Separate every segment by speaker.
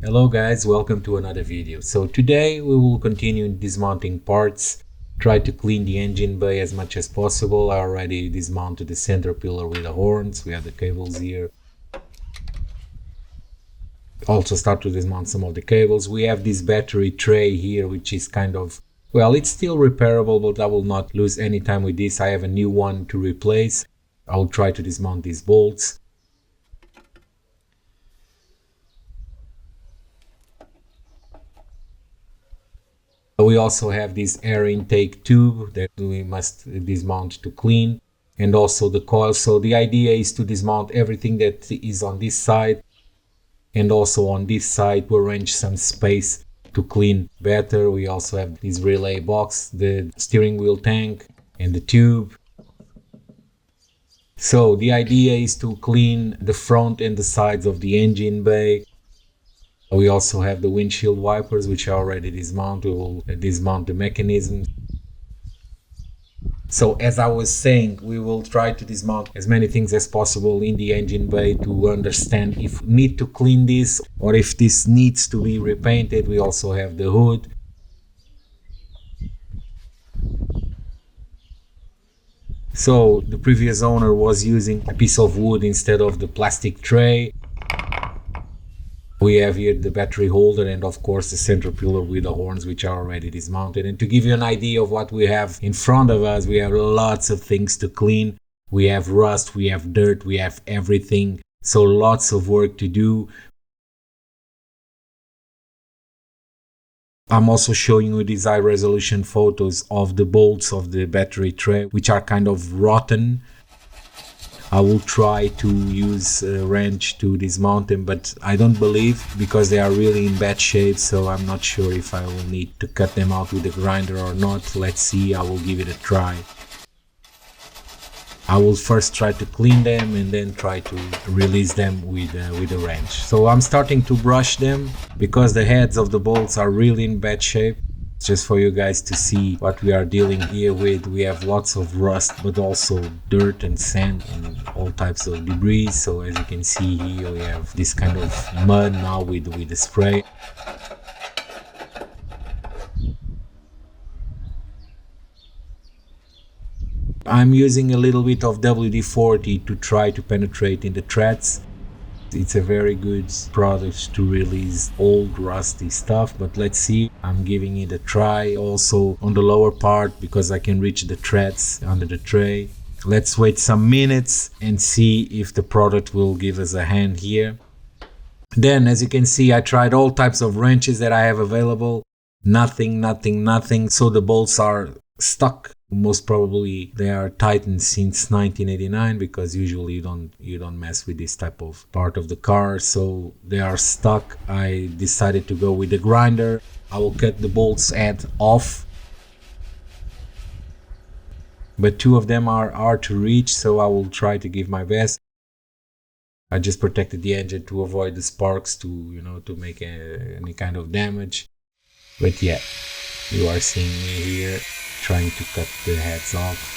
Speaker 1: Hello guys, welcome to another video. So today we will continue dismounting parts, try to clean the engine bay as much as possible. I already dismounted the center pillar with the horns, we have the cables here. Also start to dismount some of the cables. We have this battery tray here which is kind of, well, it's still repairable, but I will not lose any time with this. I have a new one to replace. I will try to dismount these bolts. We also have this air intake tube that we must dismount to clean, and also the coil. So the idea is to dismount everything that is on this side, and also on this side to arrange some space to clean better. We also have this relay box, the steering wheel tank, and the tube. So the idea is to clean the front and the sides of the engine bay. We also have the windshield wipers, which are already dismounted. We will dismount the mechanism. So as I was saying, we will try to dismount as many things as possible in the engine bay to understand if we need to clean this or if this needs to be repainted. We also have the hood. So the previous owner was using a piece of wood instead of the plastic tray. We have here the battery holder and of course the center pillar with the horns, which are already dismounted. And to give you an idea of what we have in front of us, we have lots of things to clean. We have rust, we have dirt, we have everything. So lots of work to do. I'm also showing you these high resolution photos of the bolts of the battery tray, which are kind of rotten. I will try to use a wrench to dismount them, but I don't believe, because they are really in bad shape, so I'm not sure if I will need to cut them out with a grinder or not. Let's see, I will give it a try. I will first try to clean them and then try to release them with a wrench. So I'm starting to brush them because the heads of the bolts are really in bad shape. Just for you guys to see what we are dealing here with. We have lots of rust, but also dirt and sand and all types of debris. So as you can see here, we have this kind of mud now with the spray. I'm using a little bit of WD-40 to try to penetrate in the threads. It's a very good product to release old rusty stuff, but let's see. I'm giving it a try also on the lower part because I can reach the threads under the tray. Let's wait some minutes and see if the product will give us a hand here. Then, as you can see, I tried all types of wrenches that I have available. Nothing. So the bolts are stuck. Most probably they are tightened since 1989, because usually you don't mess with this type of part of the car. So they are stuck. I decided to go with the grinder. I will cut the bolts head off, but two of them are hard to reach, so I will try to give my best. I just protected the engine to avoid the sparks to make any kind of damage. But yeah, you are seeing me here trying to cut the heads off.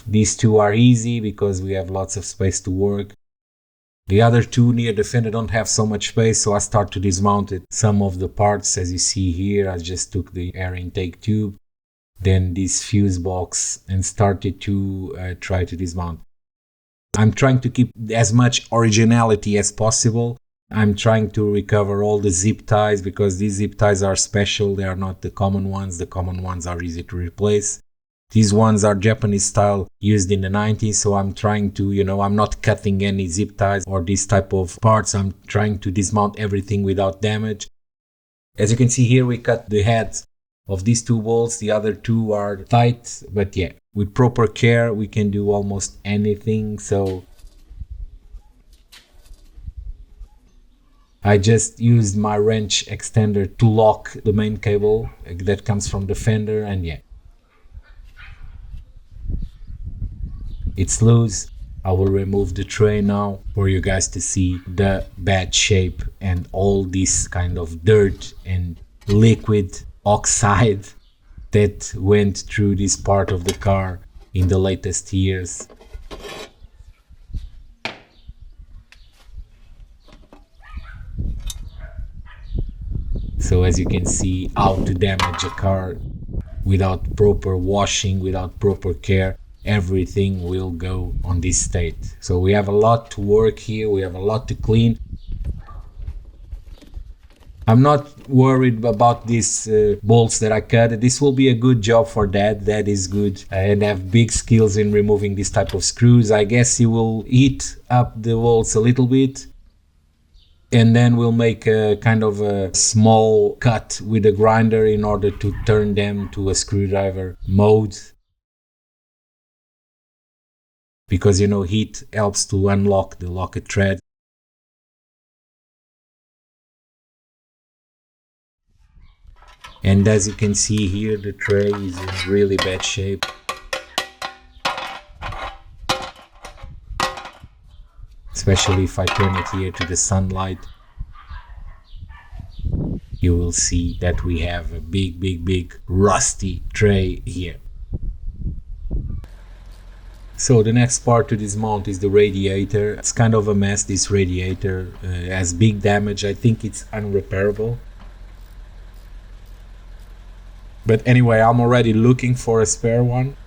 Speaker 1: These two are easy because we have lots of space to work. The other two near the fender don't have so much space, so I start to dismount it. Some of the parts, as you see here, I just took the air intake tube, then this fuse box, and started to try to dismount. I'm trying to keep as much originality as possible. I'm trying to recover all the zip ties because these zip ties are special. They are not the common ones. The common ones are easy to replace. These ones are Japanese style, used in the 90s, so I'm trying to, I'm not cutting any zip ties or this type of parts. I'm trying to dismount everything without damage. As you can see here, we cut the heads of these two bolts. The other two are tight, but yeah, with proper care, we can do almost anything. So I just used my wrench extender to lock the main cable that comes from the fender, and yeah, it's loose. I will remove the tray now for you guys to see the bad shape and all this kind of dirt and liquid oxide that went through this part of the car in the latest years. So as you can see, how to damage a car without proper washing, without proper care, everything will go on this state. So we have a lot to work here, we have a lot to clean. I'm not worried about these bolts that I cut. This will be a good job for Dad. Dad is good and have big skills in removing this type of screws. I guess he will heat up the bolts a little bit, and then we'll make a kind of a small cut with a grinder in order to turn them to a screwdriver mode. Because, you know, heat helps to unlock the locket thread. And as you can see here, the tray is in really bad shape. Especially if I turn it here to the sunlight, you will see that we have a big rusty tray here. So the next part to dismount is the radiator. It's kind of a mess, this radiator. Has big damage. I think it's unrepairable. But anyway, I'm already looking for a spare one.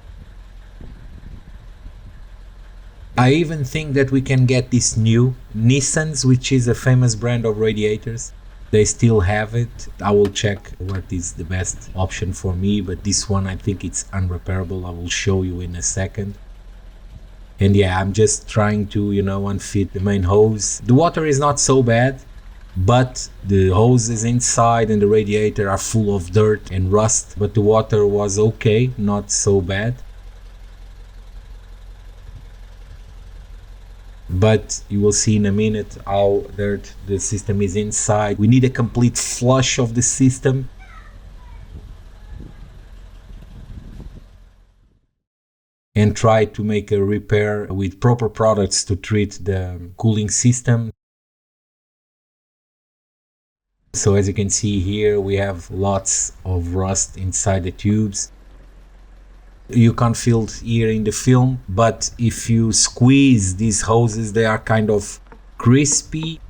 Speaker 1: I even think that we can get this new Nissan's, which is a famous brand of radiators. They still have it. I will check what is the best option for me, but this one I think it's unrepairable. I will show you in a second. And yeah, I'm just trying to, you know, unfit the main hose. The water is not so bad, but the hoses inside and the radiator are full of dirt and rust. But the water was okay, not so bad. But you will see in a minute how dirt the system is inside. We need a complete flush of the system. And try to make a repair with proper products to treat the cooling system. So as you can see here, we have lots of rust inside the tubes. You can't feel it here in the film, but if you squeeze these hoses, they are kind of crispy.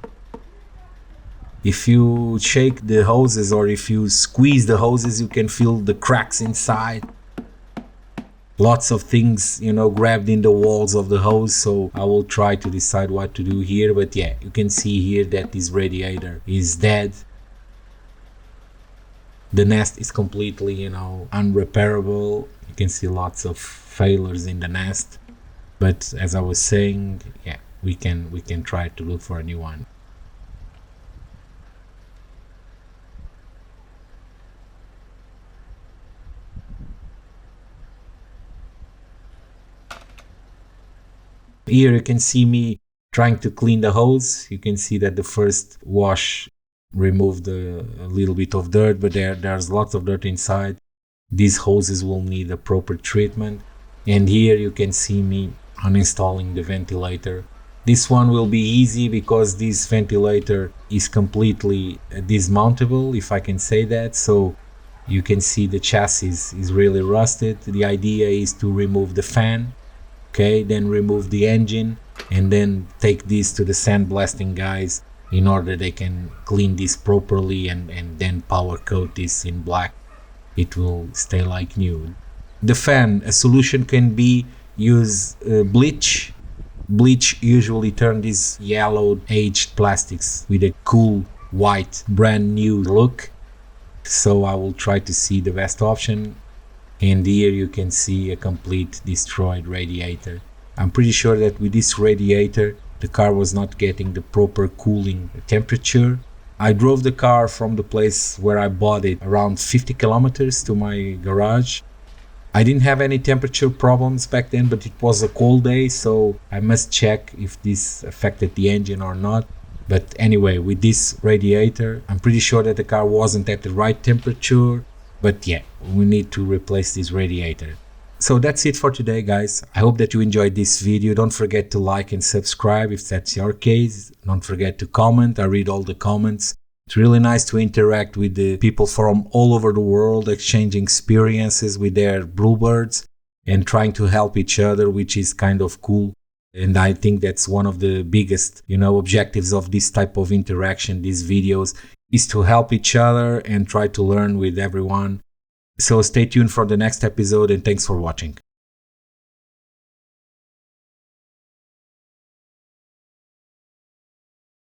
Speaker 1: If you shake the hoses or if you squeeze the hoses, you can feel the cracks inside. Lots of things, you know, grabbed in the walls of the hose. So I will try to decide what to do here. But yeah, you can see here that this radiator is dead. The nest is completely, you know, unrepairable. You can see lots of failures in the nest. But as I was saying, yeah, we can try to look for a new one. Here you can see me trying to clean the hose. You can see that the first wash removed a little bit of dirt, but there's lots of dirt inside. These hoses will need a proper treatment. And here you can see me uninstalling the ventilator. This one will be easy because this ventilator is completely dismountable, if I can say that. So you can see the chassis is really rusted. The idea is to remove the fan. Okay, then remove the engine and then take this to the sandblasting guys in order they can clean this properly and then powder coat this in black. It will stay like new. The fan, a solution can be use bleach. Bleach usually turn these yellowed aged plastics with a cool white brand new look. So I will try to see the best option. And here you can see a complete destroyed radiator. I'm pretty sure that with this radiator the car was not getting the proper cooling temperature. I drove the car from the place where I bought it around 50 kilometers to my garage. I didn't have any temperature problems back then, but it was a cold day, so I must check if this affected the engine or not. But anyway, with this radiator I'm pretty sure that the car wasn't at the right temperature. But yeah, we need to replace this radiator. So that's it for today, guys. I hope that you enjoyed this video. Don't forget to like and subscribe if that's your case. Don't forget to comment. I read all the comments. It's really nice to interact with the people from all over the world, exchanging experiences with their Bluebirds and trying to help each other, which is kind of cool. And I think that's one of the biggest, objectives of this type of interaction, these videos, is to help each other and try to learn with everyone. So stay tuned for the next episode, and thanks for watching.